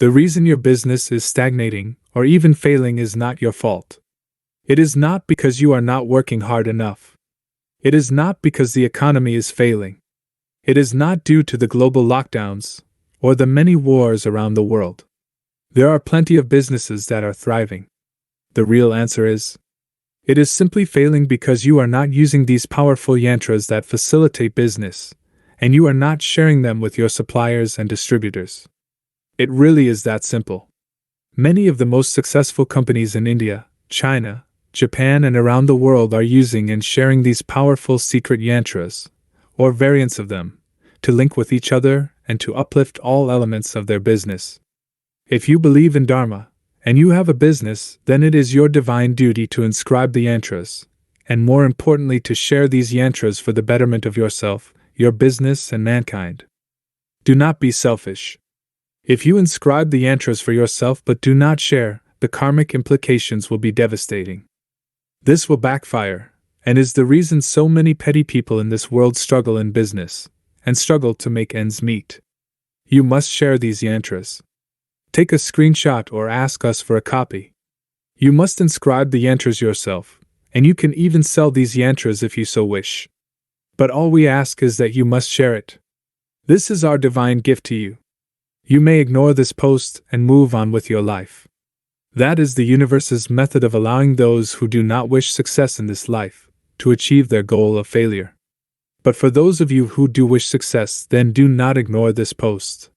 The reason your business is stagnating or even failing is not your fault. It is not because you are not working hard enough. It is not because the economy is failing. It is not due to the global lockdowns or the many wars around the world. There are plenty of businesses that are thriving. The real answer is, it is simply failing because you are not using these powerful yantras that facilitate business, and you are not sharing them with your suppliers and distributors. It really is that simple. Many of the most successful companies in India, China, Japan, and around the world are using and sharing these powerful secret yantras, or variants of them, to link with each other and to uplift all elements of their business. If you believe in Dharma, and you have a business, then it is your divine duty to inscribe the yantras, and more importantly to share these yantras for the betterment of yourself, your business, and mankind. Do not be selfish. If you inscribe the yantras for yourself but do not share, the karmic implications will be devastating. This will backfire, and is the reason so many petty people in this world struggle in business, and struggle to make ends meet. You must share these yantras. Take a screenshot or ask us for a copy. You must inscribe the yantras yourself, and you can even sell these yantras if you so wish. But all we ask is that you must share it. This is our divine gift to you. You may ignore this post and move on with your life. That is the universe's method of allowing those who do not wish success in this life to achieve their goal of failure. But for those of you who do wish success, then do not ignore this post.